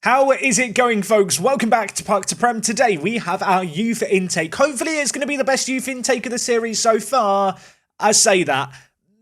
How is it going, folks? Welcome back to Park to Prem. Today we have our youth intake. Hopefully it's going to be the best youth intake of the series so far. I say that.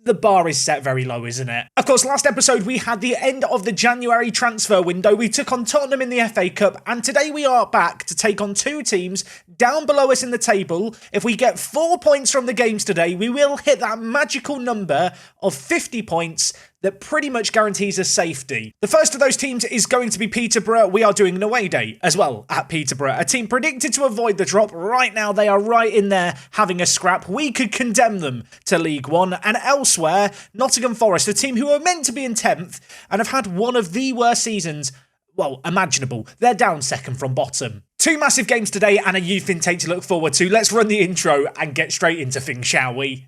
The bar is set very low, isn't it? Of course, last episode we had the end of the January transfer window. We took on Tottenham in the FA Cup, and today we are back to take on two teams down below us in the table. If we get 4 points from the games today, we will hit that magical number of 50 points that pretty much guarantees us safety. The first of those teams is going to be Peterborough. We are doing an away day as well at Peterborough, a team predicted to avoid the drop. Right now, they are right in there having a scrap. We could condemn them to League One. And elsewhere, Nottingham Forest, a team who are meant to be in 10th and have had one of the worst seasons, well, imaginable. They're down second from bottom. Two massive games today and a youth intake to look forward to. Let's run the intro and get straight into things, shall we?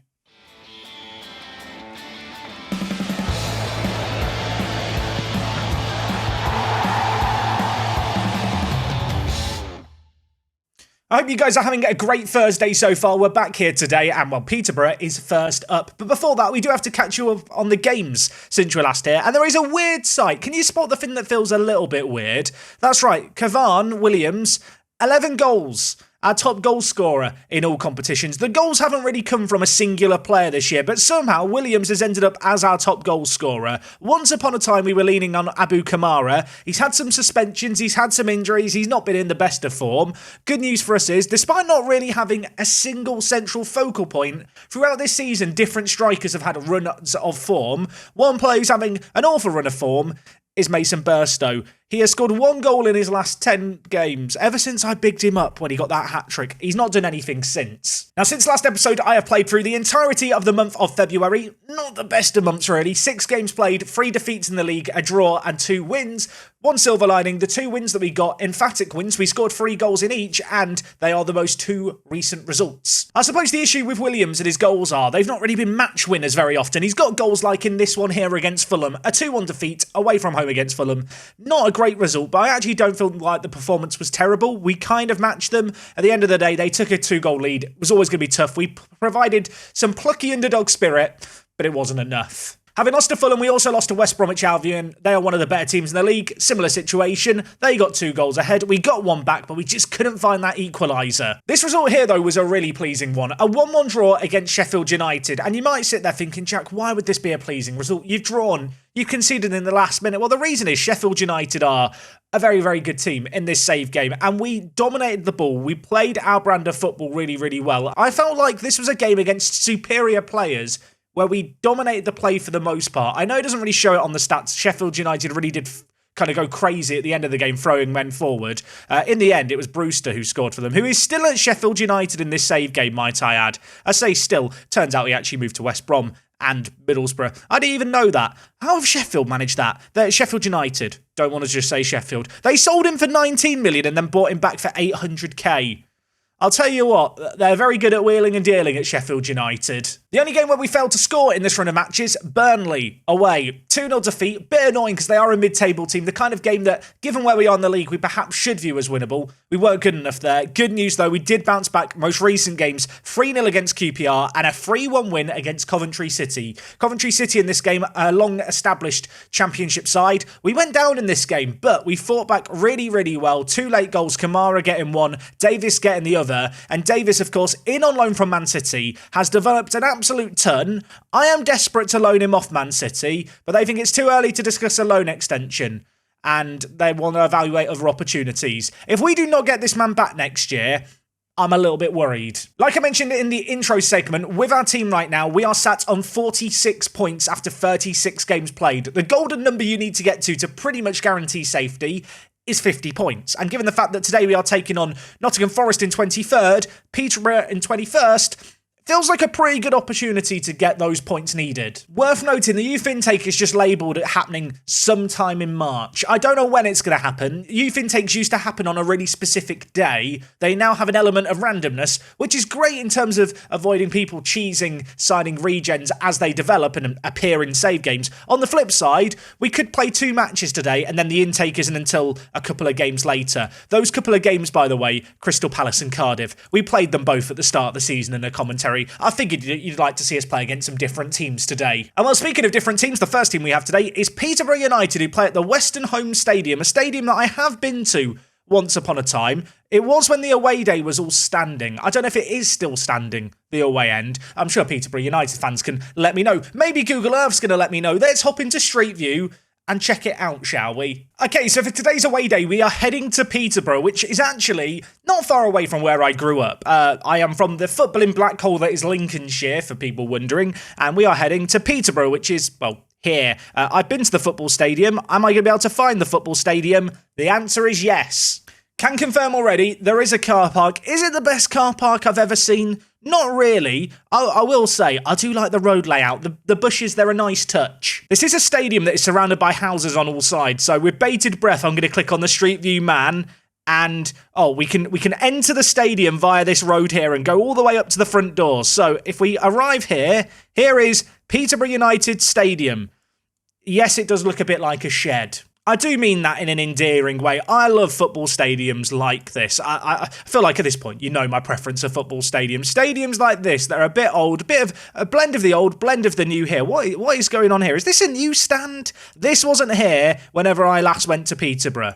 I hope you guys are having a great Thursday so far. We're back here today, and well, Peterborough is first up. But before that, we do have to catch you up on the games since we're last here. And there is a weird sight. Can you spot the thing that feels a little bit weird? That's right, Cavan Williams, 11 goals. Our top goal scorer in all competitions. The goals haven't really come from a singular player this year, but somehow Williams has ended up as our top goal scorer. Once upon a time, we were leaning on Abu Kamara. He's had some suspensions, he's had some injuries, he's not been in the best of form. Good news for us is, despite not really having a single central focal point, throughout this season, different strikers have had runs of form. One player who's having an awful run of form is Mason Burstow. He has scored one goal in his last 10 games. Ever since I bigged him up when he got that hat-trick, he's not done anything since. Now, since last episode, I have played through the entirety of the month of February. Not the best of months, really. 6 games played, 3 defeats in the league, a draw and 2 wins. One silver lining, the 2 wins that we got, emphatic wins. We scored 3 goals in each, and they are the most 2 recent results. I suppose the issue with Williams and his goals are they've not really been match winners very often. He's got goals like in this one here against Fulham, a 2-1 defeat away from home against Fulham. Not a great result, but I actually don't feel like the performance was terrible. We kind of matched them. At the end of the day, they took a 2-goal lead. It was always going to be tough. We provided some plucky underdog spirit, but it wasn't enough. Having lost to Fulham, we also lost to West Bromwich Albion. They are one of the better teams in the league. Similar situation. They got 2 goals ahead. We got 1 back, but we just couldn't find that equaliser. This result here, though, was a really pleasing one. A 1-1 draw against Sheffield United. And you might sit there thinking, Jack, why would this be a pleasing result? You've drawn. You conceded in the last minute. Well, the reason is Sheffield United are a very, very good team in this save game. And we dominated the ball. We played our brand of football really, really well. I felt like this was a game against superior players where we dominated the play for the most part. I know it doesn't really show it on the stats. Sheffield United really did kind of go crazy at the end of the game, throwing men forward. In the end, it was Brewster who scored for them, who is still at Sheffield United in this save game, might I add. I say still, turns out he actually moved to West Brom and Middlesbrough. I didn't even know that. How have Sheffield managed that? They're at Sheffield United. Don't want to just say Sheffield. They sold him for 19 million and then bought him back for 800k. I'll tell you what, they're very good at wheeling and dealing at Sheffield United. The only game where we failed to score in this run of matches, Burnley, away. 2-0 defeat, bit annoying because they are a mid-table team, the kind of game that, given where we are in the league, we perhaps should view as winnable. We weren't good enough there. Good news though, we did bounce back most recent games, 3-0 against QPR and a 3-1 win against Coventry City. Coventry City in this game, a long-established championship side. We went down in this game, but we fought back really, really well. 2 late goals, Kamara getting 1, Davis getting the other. And Davis, of course, in on loan from Man City, has developed an absolute ton. I am desperate to loan him off Man City, but they think it's too early to discuss a loan extension, and they want to evaluate other opportunities. If we do not get this man back next year, I'm a little bit worried. Like I mentioned in the intro segment, with our team right now, we are sat on 46 points after 36 games played. The golden number you need to get to pretty much guarantee safety is 50 points. And given the fact that today we are taking on Nottingham Forest in 23rd, Peterborough in 21st, feels like a pretty good opportunity to get those points needed. Worth noting, the youth intake is just labelled it happening sometime in March. I don't know when it's going to happen. Youth intakes used to happen on a really specific day. They now have an element of randomness, which is great in terms of avoiding people cheesing signing regens as they develop and appear in save games. On the flip side, we could play 2 matches today and then the intake isn't until a couple of games later. Those couple of games, by the way, Crystal Palace and Cardiff, we played them both at the start of the season in a commentary Terry. I figured you'd like to see us play against some different teams today. And well, speaking of different teams, the first team we have today is Peterborough United, who play at the Western Home Stadium, a stadium that I have been to once upon a time. It was when the away day was all standing. I don't know if it is still standing, the away end. I'm sure Peterborough United fans can let me know. Maybe Google Earth's going to let me know. Let's hop into Street View and check it out, shall we? Okay, so for today's away day, we are heading to Peterborough, which is actually not far away from where I grew up. I am from the footballing black hole that is Lincolnshire, for people wondering, and we are heading to Peterborough, which is, well, here. I've been to the football stadium. Am I going to be able to find the football stadium? The answer is yes. Can confirm already, there is a car park. Is it the best car park I've ever seen? Not really. I will say, I do like the road layout. The bushes, they're a nice touch. This is a stadium that is surrounded by houses on all sides. So with bated breath, I'm going to click on the Street View man. And, we can enter the stadium via this road here and go all the way up to the front doors. So if we arrive here, here is Peterborough United Stadium. Yes, it does look a bit like a shed. I do mean that in an endearing way. I love football stadiums like this. I feel like at this point, you know my preference for football stadiums. Stadiums like this that are a bit old, a bit of a blend of the old, blend of the new here. What is going on here? Is this a new stand? This wasn't here whenever I last went to Peterborough.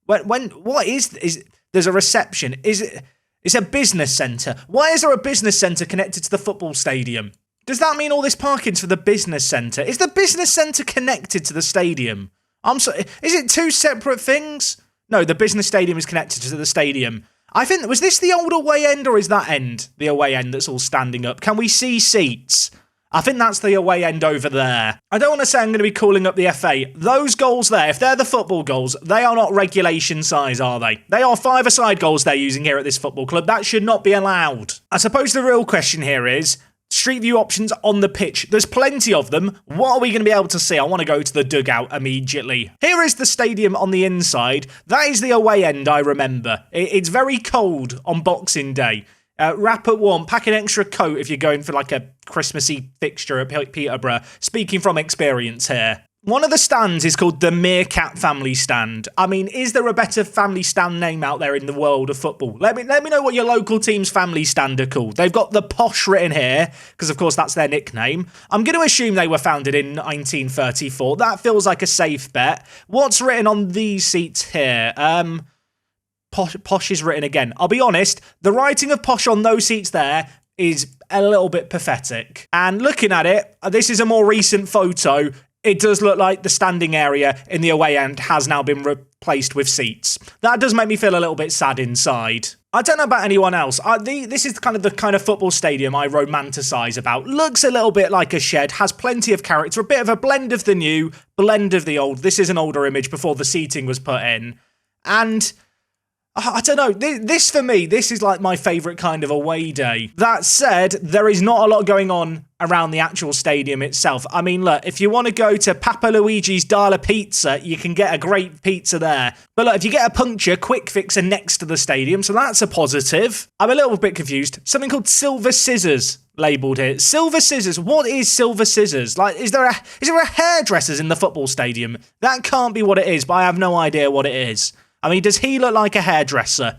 What is there's a reception? It's a business centre. Why is there a business centre connected to the football stadium? Does that mean all this parking's for the business centre? Is the business centre connected to the stadium? I'm sorry, is it two separate things? No, the business stadium is connected to the stadium. I think, was this the old away end or is that end the away end that's all standing up? Can we see seats? I think that's the away end over there. I don't want to say I'm going to be calling up the FA. Those goals there, if they're the football goals, they are not regulation size, are they? They are five-a-side goals they're using here at this football club. That should not be allowed. I suppose the real question here is, Street View options on the pitch. There's plenty of them. What are we going to be able to see? I want to go to the dugout immediately. Here is the stadium on the inside. That is the away end, I remember. It's very cold on Boxing Day. Wrap up warm, pack an extra coat if you're going for like a Christmassy fixture at Peterborough. Speaking from experience here. One of the stands is called the Meerkat Family Stand. I mean, is there a better family stand name out there in the world of football? Let me know what your local team's family stand are called. They've got the Posh written here, because of course that's their nickname. I'm going to assume they were founded in 1934. That feels like a safe bet. What's written on these seats here? Posh is written again. I'll be honest, the writing of Posh on those seats there is a little bit pathetic. And looking at it, this is a more recent photo. It does look like the standing area in the away end has now been replaced with seats. That does make me feel a little bit sad inside. I don't know about anyone else. This is the kind of football stadium I romanticise about. Looks a little bit like a shed, has plenty of character, a bit of a blend of the new, blend of the old. This is an older image before the seating was put in. And I don't know, this for me, this is like my favourite kind of away day. That said, there is not a lot going on around the actual stadium itself. I mean, look, if you want to go to Papa Luigi's Dala Pizza, you can get a great pizza there. But look, if you get a puncture, Quick Fix are next to the stadium, so that's a positive. I'm a little bit confused. Something called Silver Scissors labelled here. Silver Scissors, what is Silver Scissors? Like, is there a hairdressers in the football stadium? That can't be what it is, but I have no idea what it is. I mean, does he look like a hairdresser?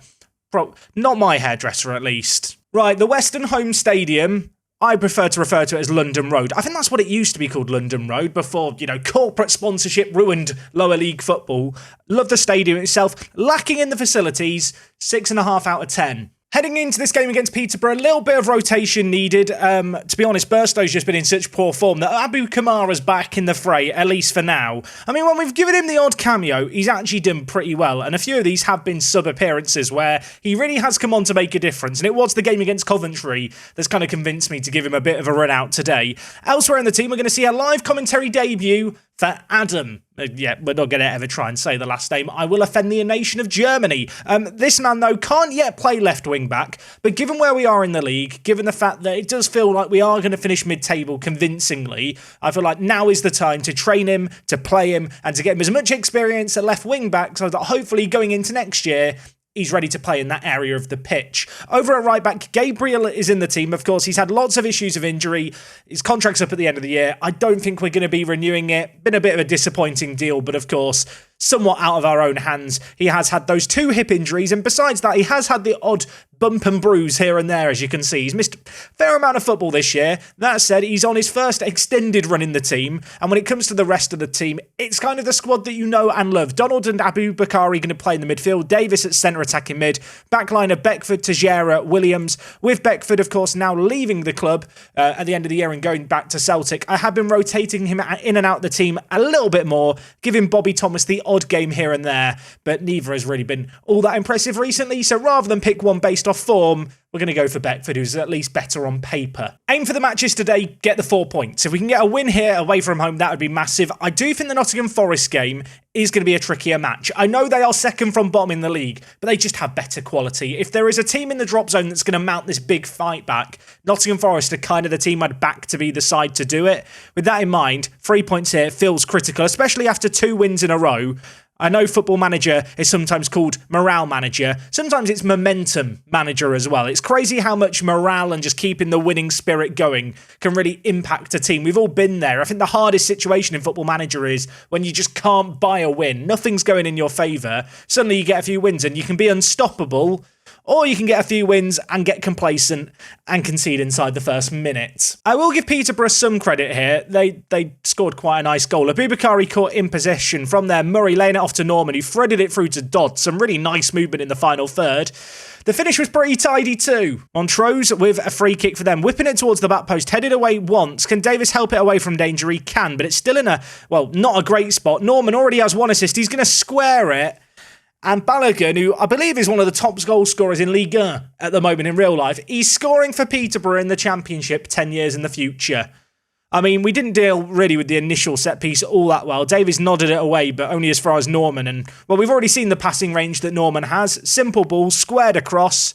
Not my hairdresser, at least. Right, the Western Home Stadium, I prefer to refer to it as London Road. I think that's what it used to be called, London Road, before, corporate sponsorship ruined lower league football. Love the stadium itself. Lacking in the facilities, 6.5 out of 10. Heading into this game against Peterborough, a little bit of rotation needed. To be honest, Burstow's just been in such poor form that Abu Kamara's back in the fray, at least for now. I mean, when we've given him the odd cameo, he's actually done pretty well. And a few of these have been sub-appearances where he really has come on to make a difference. And it was the game against Coventry that's kind of convinced me to give him a bit of a run out today. Elsewhere in the team, we're going to see a live commentary debut for Addons. Yeah, we're not going to ever try and say the last name. I will offend the nation of Germany. This man, though, can't yet play left wing back, but given where we are in the league, given the fact that it does feel like we are going to finish mid-table convincingly, I feel like now is the time to train him, to play him, and to get him as much experience at left wing back so that hopefully going into next year, he's ready to play in that area of the pitch. Over at right back, Gabriel is in the team. Of course, he's had lots of issues of injury. His contract's up at the end of the year. I don't think we're going to be renewing it. Been a bit of a disappointing deal, but of course, somewhat out of our own hands. He has had those 2 hip injuries, and besides that, he has had the odd bump and bruise here and there, as you can see. He's missed Fair amount of football this year. That said, he's on his first extended run in the team, and when it comes to the rest of the team, it's kind of the squad that you know and love. Donald and Abu Bakari going to play in the midfield, Davis at centre attacking mid, backline of Beckford, Teixeira, Williams, with Beckford, of course, now leaving the club at the end of the year and going back to Celtic. I have been rotating him in and out the team a little bit more, giving Bobby Thomas the odd game here and there, but neither has really been all that impressive recently, so rather than pick one based off form, we're going to go for Beckford, who's at least better on paper. Aim for the matches today, get the 4 points. If we can get a win here away from home, that would be massive. I do think the Nottingham Forest game is going to be a trickier match. I know they are second from bottom in the league, but they just have better quality. If there is a team in the drop zone that's going to mount this big fight back, Nottingham Forest are kind of the team I'd back to be the side to do it. With that in mind, 3 points here feels critical, especially after 2 wins in a row. I know Football Manager is sometimes called morale manager. Sometimes it's momentum manager as well. It's crazy how much morale and just keeping the winning spirit going can really impact a team. We've all been there. I think the hardest situation in Football Manager is when you just can't buy a win. Nothing's going in your favour. Suddenly you get a few wins and you can be unstoppable, or you can get a few wins and get complacent and concede inside the first minute. I will give Peterborough some credit here. They scored quite a nice goal. Abubakari caught in possession from there. Murray laying it off to Norman, who threaded it through to Dodd. Some really nice movement in the final third. The finish was pretty tidy too. Montrose with a free kick for them, whipping it towards the back post, headed away once. Can Davis help it away from danger? He can, but it's still in a, well, not a great spot. Norman already has 1 assist. He's going to square it. And Balogun, who I believe is one of the top goal scorers in Ligue 1 at the moment in real life, he's scoring for Peterborough in the Championship 10 years in the future. I mean, we didn't deal really with the initial set piece all that well. Davies nodded it away, but only as far as Norman. And, well, we've already seen the passing range that Norman has. Simple ball, squared across.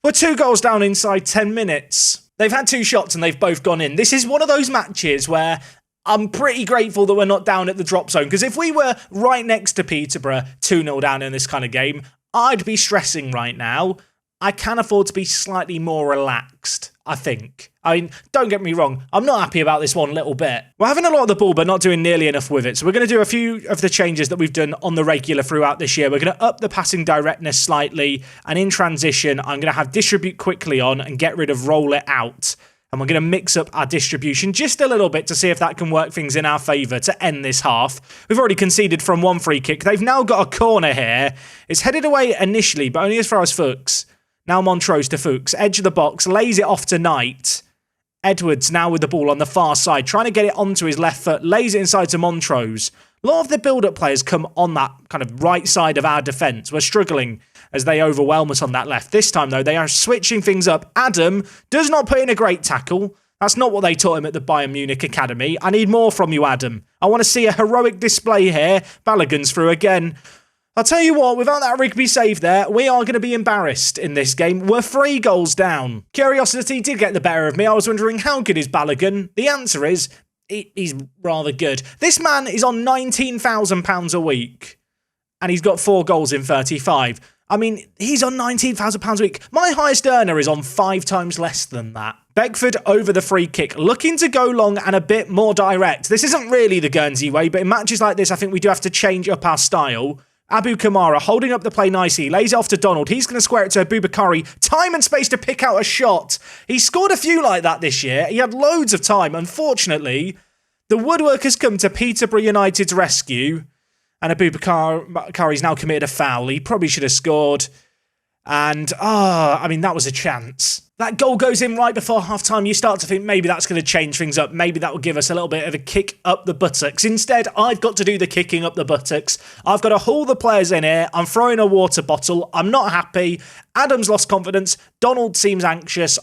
We're 2 goals down inside 10 minutes. They've had 2 shots and they've both gone in. This is one of those matches where I'm pretty grateful that we're not down at the drop zone, because if we were right next to Peterborough, 2-0 down in this kind of game, I'd be stressing right now. I can afford to be slightly more relaxed, I think. I mean, don't get me wrong, I'm not happy about this one little bit. We're having a lot of the ball, but not doing nearly enough with it. So we're going to do a few of the changes that we've done on the regular throughout this year. We're going to up the passing directness slightly, and in transition, I'm going to have distribute quickly on and get rid of roll it out. And we're going to mix up our distribution just a little bit to see if that can work things in our favour to end this half. We've already conceded from 1 free kick. They've now got a corner here. It's headed away initially, but only as far as Fuchs. Now Montrose to Fuchs. Edge of the box, lays it off to Knight. Edwards now with the ball on the far side, trying to get it onto his left foot, lays it inside to Montrose. A lot of the build-up players come on that kind of right side of our defence. We're struggling as they overwhelm us on that left. This time, though, they are switching things up. Adam does not put in a great tackle. That's not what they taught him at the Bayern Munich Academy. I need more from you, Adam. I want to see a heroic display here. Balogun's through again. I'll tell you what, without that Rigby save there, we are going to be embarrassed in this game. We're 3 goals down. Curiosity did get the better of me. I was wondering, how good is Balogun? The answer is, he's rather good. This man is on £19,000 a week, and he's got 4 goals in 35. I mean, he's on £19,000 a week. My highest earner is on 5 times less than that. Beckford over the free kick, looking to go long and a bit more direct. This isn't really the Guernsey way, but in matches like this, I think we do have to change up our style. Abu Kamara holding up the play nicely, lays it off to Donald. He's going to square it to Abubakari. Time and space to pick out a shot. He scored a few like that this year. He had loads of time. Unfortunately, the woodwork has come to Peterborough United's rescue. And Abubakari's now committed a foul. He probably should have scored. And, I mean, that was a chance. That goal goes in right before half-time. You start to think maybe that's going to change things up. Maybe that will give us a little bit of a kick up the buttocks. Instead, I've got to do the kicking up the buttocks. I've got to haul the players in here. I'm throwing a water bottle. I'm not happy. Adam's lost confidence. Donald seems anxious.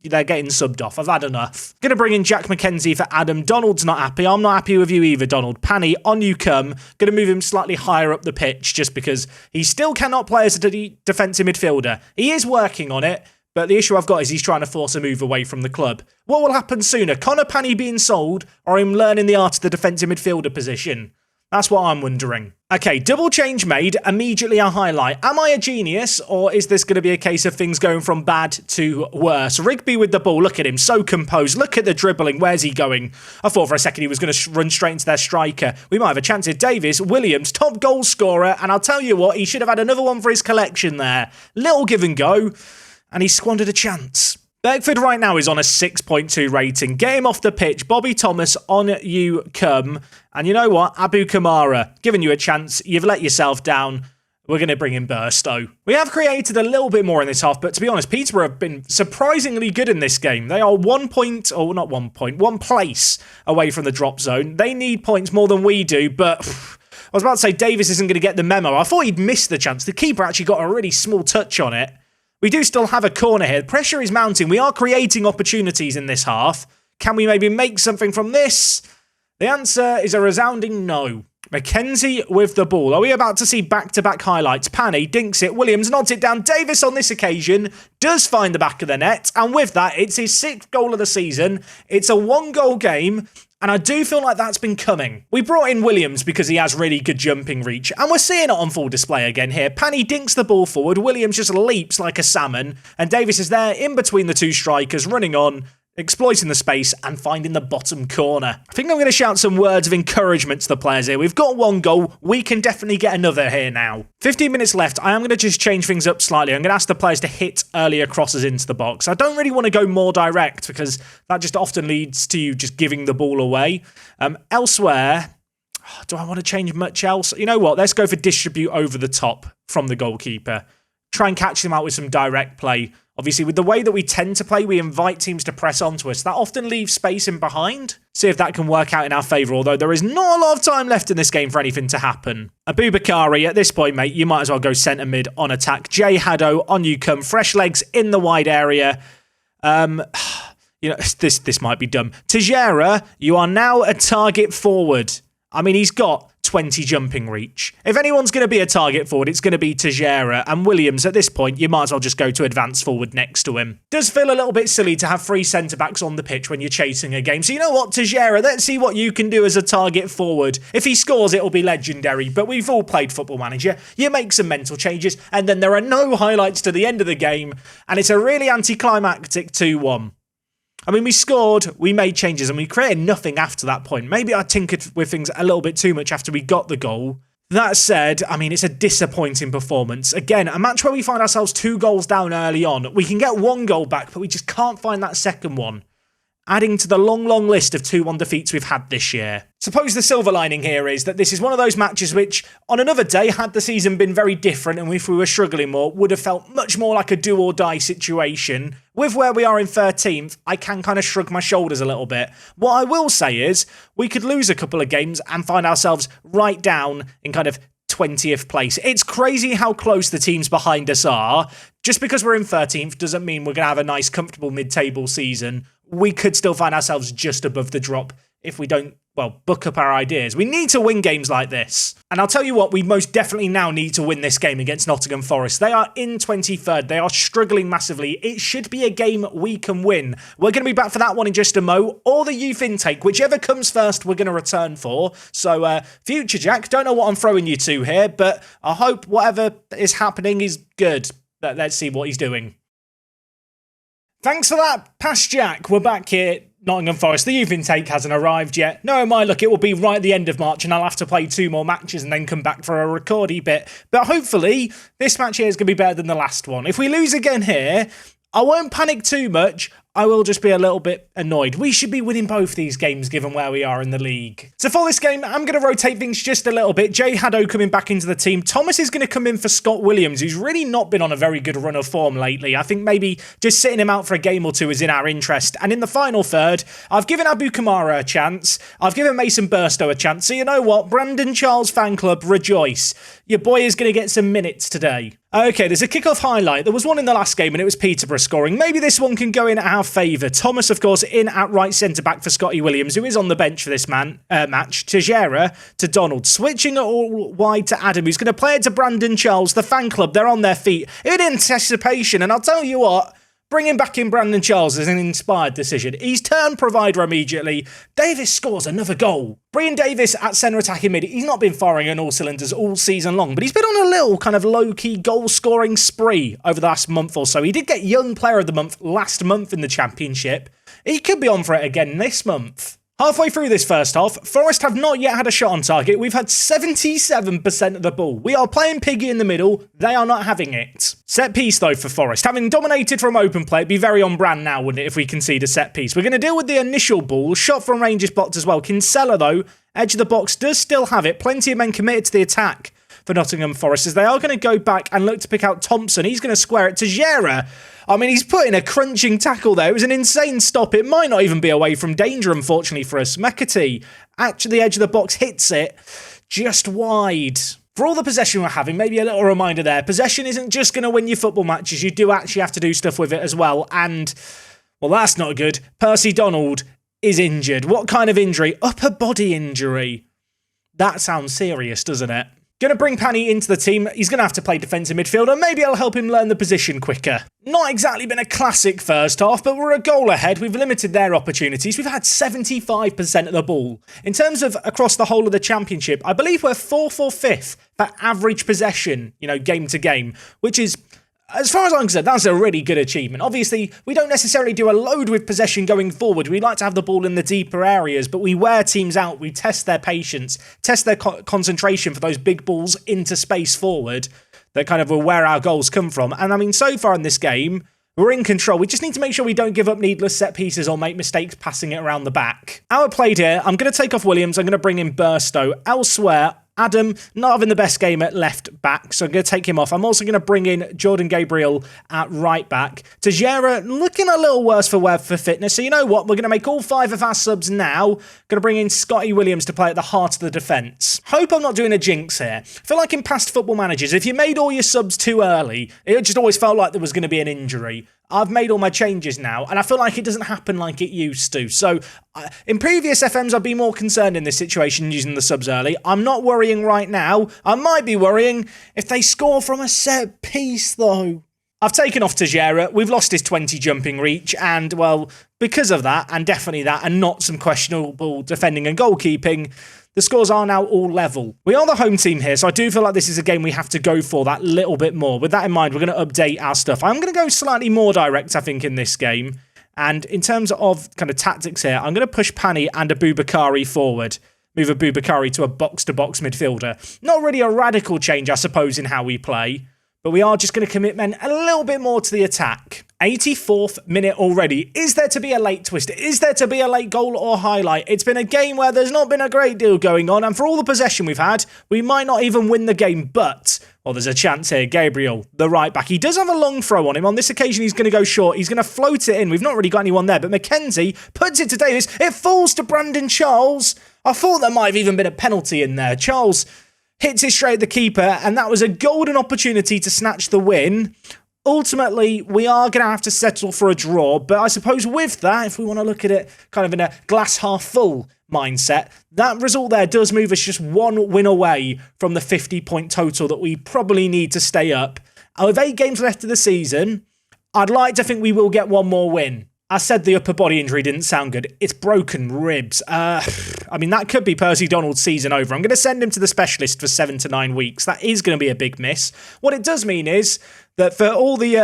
They're getting subbed off. I've had enough. Going to bring in Jack McKenzie for Adam. Donald's not happy. I'm not happy with you either, Donald. Panny, on you come. Going to move him slightly higher up the pitch just because he still cannot play as a defensive midfielder. He is working on it. But the issue I've got is he's trying to force a move away from the club. What will happen sooner? Connor Panny being sold or him learning the art of the defensive midfielder position? That's what I'm wondering. Okay, double change made, immediately a highlight. Am I a genius, or is this going to be a case of things going from bad to worse? Rigby with the ball, look at him, so composed. Look at the dribbling, where's he going? I thought for a second he was going to run straight into their striker. We might have a chance here. Davis, Williams, top goal scorer, and I'll tell you what, he should have had another one for his collection there. Little give and go. And he squandered a chance. Beckford right now is on a 6.2 rating. Get him off the pitch. Bobby Thomas, on you come. And you know what? Abu Kamara, giving you a chance. You've let yourself down. We're going to bring in Burstow. We have created a little bit more in this half, but to be honest, Peterborough have been surprisingly good in this game. They are 1 place away from the drop zone. They need points more than we do, but I was about to say Davis isn't going to get the memo. I thought he'd missed the chance. The keeper actually got a really small touch on it. We do still have a corner here. Pressure is mounting. We are creating opportunities in this half. Can we maybe make something from this? The answer is a resounding no. McKenzie with the ball. Are we about to see back-to-back highlights? Panny dinks it. Williams nods it down. Davis on this occasion does find the back of the net. And with that, it's his 6th goal of the season. It's a 1-goal game. And I do feel like that's been coming. We brought in Williams because he has really good jumping reach. And we're seeing it on full display again here. Panny dinks the ball forward. Williams just leaps like a salmon. And Davis is there in between the two strikers, running on, exploiting the space and finding the bottom corner. I think I'm going to shout some words of encouragement to the players here. We've got 1 goal. We can definitely get another here now. 15 minutes left. I am going to just change things up slightly. I'm going to ask the players to hit earlier crosses into the box. I don't really want to go more direct because that just often leads to you just giving the ball away. Elsewhere, do I want to change much else? You know what? Let's go for distribute over the top from the goalkeeper. Try and catch them out with some direct play. Obviously, with the way that we tend to play, we invite teams to press onto us. That often leaves space in behind. See if that can work out in our favour, although there is not a lot of time left in this game for anything to happen. Abubakari, at this point, mate, you might as well go centre mid on attack. Jay Haddo, on you come. Fresh legs in the wide area. You know, this might be dumb. Tejera, you are now a target forward. I mean, he's got 20 jumping reach. If anyone's going to be a target forward, it's going to be Tejera. And Williams, at this point, you might as well just go to advance forward next to him. Does feel a little bit silly to have 3 centre-backs on the pitch when you're chasing a game. So you know what, Tejera, let's see what you can do as a target forward. If he scores, it'll be legendary. But we've all played Football Manager. You make some mental changes, and then there are no highlights to the end of the game. And it's a really anticlimactic 2-1. I mean, we scored, we made changes, and we created nothing after that point. Maybe I tinkered with things a little bit too much after we got the goal. That said, I mean, it's a disappointing performance. Again, a match where we find ourselves 2 goals down early on. We can get 1 goal back, but we just can't find that second one. Adding to the long list of 2-1 defeats we've had this year. Suppose the silver lining here is that this is one of those matches which, on another day, had the season been very different and if we were struggling more, would have felt much more like a do-or-die situation. With where we are in 13th, I can kind of shrug my shoulders a little bit. What I will say is, we could lose a couple of games and find ourselves right down in kind of 20th place. It's crazy how close the teams behind us are. Just because we're in 13th doesn't mean we're going to have a nice, comfortable mid-table season. We could still find ourselves just above the drop if we don't, well, book up our ideas. We need to win games like this. And I'll tell you what, we most definitely now need to win this game against Nottingham Forest. They are in 23rd. They are struggling massively. It should be a game we can win. We're going to be back for that one in just a mo, or the youth intake. Whichever comes first, we're going to return for. So, Future Jack, don't know what I'm throwing you to here, but I hope whatever is happening is good. Let's see what he's doing. Thanks for that, Pass Jack. We're back here, Nottingham Forest. The youth intake hasn't arrived yet. No, my luck, it will be right at the end of March and I'll have to play 2 more matches and then come back for a recordy bit. But hopefully, this match here is going to be better than the last one. If we lose again here, I won't panic too much. I will just be a little bit annoyed. We should be winning both these games given where we are in the league. So for this game, I'm going to rotate things just a little bit. Jay Haddo coming back into the team. Thomas is going to come in for Scott Williams, who's really not been on a very good run of form lately. I think maybe just sitting him out for a game or 2 is in our interest. And in the final third, I've given Abu Kamara a chance. I've given Mason Burstow a chance. So you know what? Brandon Charles fan club, rejoice. Your boy is going to get some minutes today. Okay, there's a kickoff highlight. There was one in the last game and it was Peterborough scoring. Maybe this one can go in our favour. Thomas, of course, in at right centre-back for Scotty Williams, who is on the bench for this match. Tejera to Donald. Switching it all wide to Adam, who's going to play it to Brandon Charles. The fan club, they're on their feet in anticipation. And I'll tell you what, bringing back in Brandon Charles is an inspired decision. He's turned provider immediately. Davis scores another goal. Brian Davis at centre attacking mid. He's not been firing on all cylinders all season long, but he's been on a little kind of low-key goal-scoring spree over the last month or so. He did get Young Player of the Month last month in the Championship. He could be on for it again this month. Halfway through this first half, Forest have not yet had a shot on target. We've had 77% of the ball. We are playing piggy in the middle. They are not having it. Set piece, though, for Forest. Having dominated from open play, it'd be very on brand now, wouldn't it, if we concede a set piece. We're going to deal with the initial ball. Shot from range is blocked as well. Kinsella, though, edge of the box, does still have it. Plenty of men committed to the attack for Nottingham Forest, as they are going to go back and look to pick out Thompson. He's going to square it to Gera. I mean, he's put in a crunching tackle there. It was an insane stop. It might not even be away from danger, unfortunately, for us. McAtee, at the edge of the box, hits it just wide. For all the possession we're having, maybe a little reminder there. Possession isn't just going to win your football matches. You do actually have to do stuff with it as well. And, well, that's not good. Percy Donald is injured. What kind of injury? Upper body injury. That sounds serious, doesn't it? Going to bring Pani into the team. He's going to have to play defensive midfielder. Maybe I'll help him learn the position quicker. Not exactly been a classic first half, but we're a goal ahead. We've limited their opportunities. We've had 75% of the ball. In terms of across the whole of the championship, I believe we're 4th or 5th for average possession, game to game, which is, as far as I'm concerned, that's a really good achievement. Obviously, we don't necessarily do a load with possession going forward. We like to have the ball in the deeper areas, but we wear teams out. We test their patience, test their concentration for those big balls into space forward that kind of will where our goals come from. And I mean, so far in this game, we're in control. We just need to make sure we don't give up needless set pieces or make mistakes passing it around the back. Our play here, I'm going to take off Williams. I'm going to bring in Burstow. Elsewhere, Adam, not having the best game at left back, so I'm going to take him off. I'm also going to bring in Jordan Gabriel at right back. Tejera looking a little worse for fitness, so you know what? We're going to make all 5 of our subs now. Going to bring in Scotty Williams to play at the heart of the defence. Hope I'm not doing a jinx here. I feel like in past football managers, if you made all your subs too early, it just always felt like there was going to be an injury. I've made all my changes now, and I feel like it doesn't happen like it used to. So, in previous FMs, I'd be more concerned in this situation using the subs early. I'm not worrying right now. I might be worrying if they score from a set piece, though. I've taken off Tejera. We've lost his 20 jumping reach, and, well, because of that, and definitely that, and not some questionable defending and goalkeeping, the scores are now all level. We are the home team here, so I do feel like this is a game we have to go for that little bit more. With that in mind, we're going to update our stuff. I'm going to go slightly more direct, I think, in this game. And in terms of kind of tactics here, I'm going to push Pani and Aboubakari forward. Move Aboubakari to a box-to-box midfielder. Not really a radical change, I suppose, in how we play. But we are just going to commit men a little bit more to the attack. 84th minute already. Is there to be a late twist? Is there to be a late goal or highlight? It's been a game where there's not been a great deal going on, and for all the possession we've had, we might not even win the game, but, well, there's a chance here. Gabriel, the right back. He does have a long throw on him. On this occasion, he's going to go short. He's going to float it in. We've not really got anyone there, but McKenzie puts it to Davis. It falls to Brandon Charles. I thought there might have even been a penalty in there. Charles hits it straight at the keeper, and that was a golden opportunity to snatch the win. Ultimately, we are going to have to settle for a draw, but I suppose with that, if we want to look at it kind of in a glass half full mindset, that result there does move us just one win away from the 50-point total that we probably need to stay up. And with 8 games left of the season, I'd like to think we will get one more win. I said the upper body injury didn't sound good. It's broken ribs. I mean, that could be Percy Donald's season over. I'm going to send him to the specialist for 7 to 9 weeks. That is going to be a big miss. What it does mean is that for all the...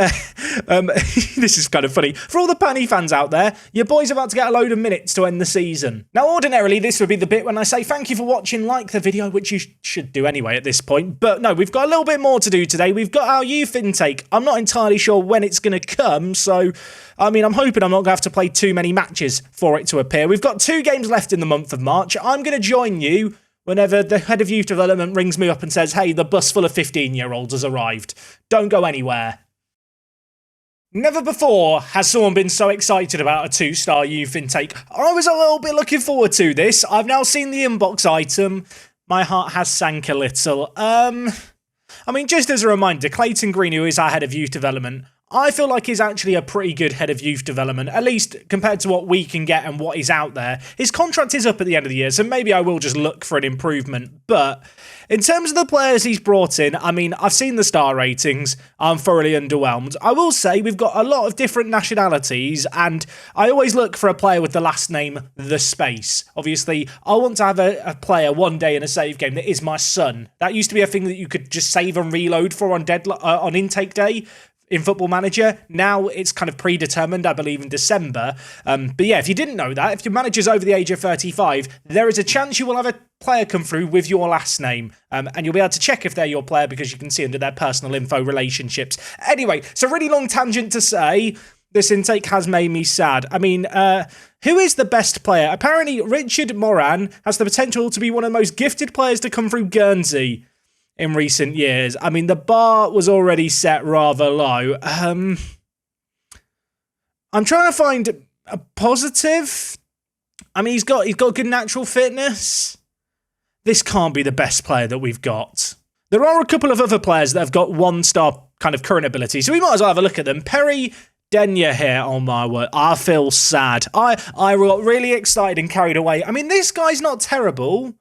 this is kind of funny. For all the Pani fans out there, your boy's about to get a load of minutes to end the season. Now, ordinarily, this would be the bit when I say thank you for watching, like the video, which you should do anyway at this point. But no, we've got a little bit more to do today. We've got our youth intake. I'm not entirely sure when it's going to come, so... I mean, I'm hoping I'm not going to have to play too many matches for it to appear. We've got 2 games left in the month of March. I'm going to join you whenever the head of youth development rings me up and says, hey, the bus full of 15-year-olds has arrived. Don't go anywhere. Never before has someone been so excited about a 2-star youth intake. I was a little bit looking forward to this. I've now seen the inbox item. My heart has sank a little. I mean, just as a reminder, Clayton Green, who is our head of youth development, I feel like he's actually a pretty good head of youth development, at least compared to what we can get and what is out there. His contract is up at the end of the year, so maybe I will just look for an improvement. But in terms of the players he's brought in, I mean, I've seen the star ratings. I'm thoroughly underwhelmed. I will say we've got a lot of different nationalities, and I always look for a player with the last name, The Space. Obviously, I want to have a player one day in a save game that is my son. That used to be a thing that you could just save and reload for on intake day. in Football Manager. Now it's kind of predetermined, I believe, in December. But yeah, if you didn't know that, if your manager's over the age of 35, there is a chance you will have a player come through with your last name. And you'll be able to check if they're your player because you can see under their personal info relationships. Anyway, it's a really long tangent to say this intake has made me sad. I mean, who is the best player? Apparently, Richard Moran has the potential to be one of the most gifted players to come through Guernsey in recent years. I mean, the bar was already set rather low. I'm trying to find a positive. I mean, he's got good natural fitness. This can't be the best player that we've got. There are a couple of other players that have got 1-star kind of current ability, so we might as well have a look at them. Perry Denyer here, oh my word. I feel sad. I got really excited and carried away. I mean, this guy's not terrible.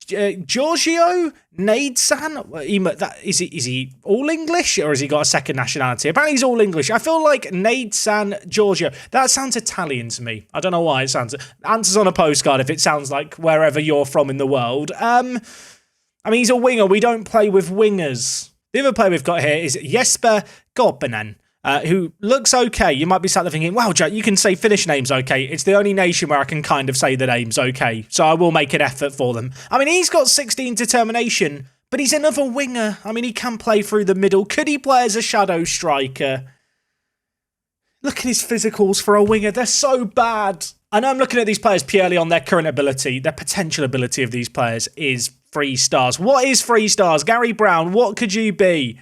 Giorgio Nadesan, is he all English or has he got a second nationality? Apparently he's all English. I feel like Nadesan Giorgio. That sounds Italian to me. I don't know why it sounds. Answers on a postcard if it sounds like wherever you're from in the world. I mean, he's a winger. We don't play with wingers. The other player we've got here is Jesper Korpinen. Who looks okay. You might be sat there thinking, wow, Jack, you can say Finnish names okay. It's the only nation where I can kind of say the names okay. So I will make an effort for them. I mean, he's got 16 determination, but he's another winger. I mean, he can play through the middle. Could he play as a shadow striker? Look at his physicals for a winger. They're so bad. I know I'm looking at these players purely on their current ability. Their potential ability of these players is 3 stars. What is 3 stars? Gary Brown, what could you be?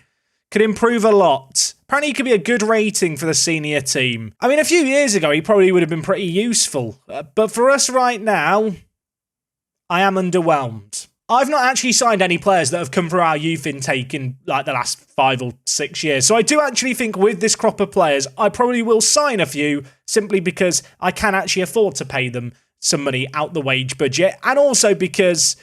Could improve a lot. Apparently he could be a good rating for the senior team. I mean, a few years ago, he probably would have been pretty useful. But for us right now, I am underwhelmed. I've not actually signed any players that have come through our youth intake in like the last 5 or 6 years. So I do actually think with this crop of players, I probably will sign a few simply because I can actually afford to pay them some money out the wage budget. And also because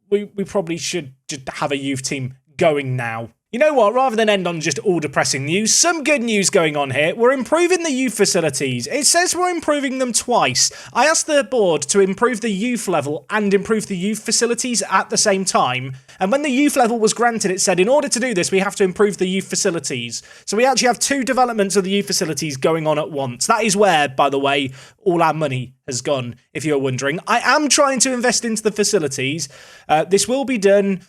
we probably should just have a youth team going now. You know what, rather than end on just all depressing news, some good news going on here. We're improving the youth facilities. It says we're improving them twice. I asked the board to improve the youth level and improve the youth facilities at the same time. And when the youth level was granted, it said in order to do this, we have to improve the youth facilities. So we actually have 2 developments of the youth facilities going on at once. That is where, by the way, all our money has gone, if you're wondering. I am trying to invest into the facilities. This will be done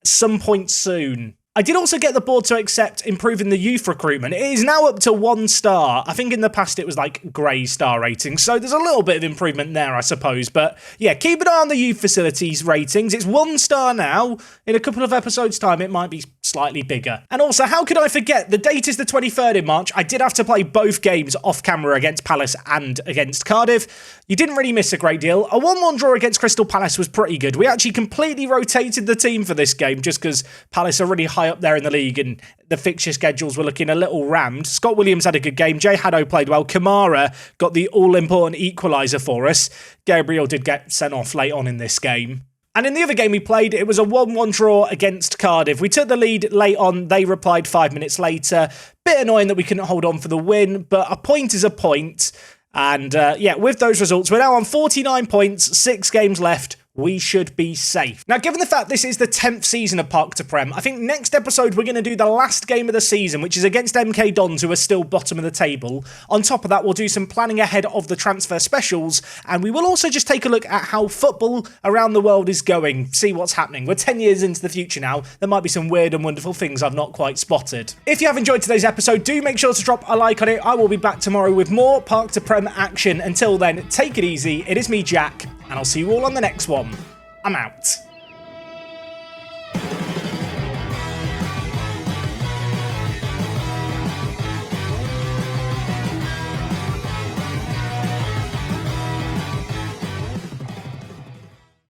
some point soon. I did also get the board to accept improving the youth recruitment. It is now up to 1 star. I think in the past it was like grey star rating. So there's a little bit of improvement there, I suppose. But yeah, keep an eye on the youth facilities ratings. It's 1 star now. In a couple of episodes' time, it might be slightly bigger. And also, how could I forget? The date is the 23rd in March. I did have to play both games off camera against Palace and against Cardiff. You didn't really miss a great deal. A 1-1 draw against Crystal Palace was pretty good. We actually completely rotated the team for this game just because Palace are really high up there in the league and the fixture schedules were looking a little rammed. Scott Williams had a good game. Jay Haddo played well. Kamara got the all-important equaliser for us. Gabriel did get sent off late on in this game. And in the other game we played, it was a 1-1 draw against Cardiff. We took the lead late on. They replied 5 minutes later. Bit annoying that we couldn't hold on for the win, but a point is a point. And yeah, with those results, we're now on 49 points, 6 games left. We should be safe. Now, given the fact this is the 10th season of Park to Prem, I think next episode we're going to do the last game of the season, which is against MK Dons, who are still bottom of the table. On top of that, we'll do some planning ahead of the transfer specials, and we will also just take a look at how football around the world is going, see what's happening. We're 10 years into the future now. There might be some weird and wonderful things I've not quite spotted. If you have enjoyed today's episode, do make sure to drop a like on it. I will be back tomorrow with more Park to Prem action. Until then, take it easy. It is me, Jack, and I'll see you all on the next one. I'm out.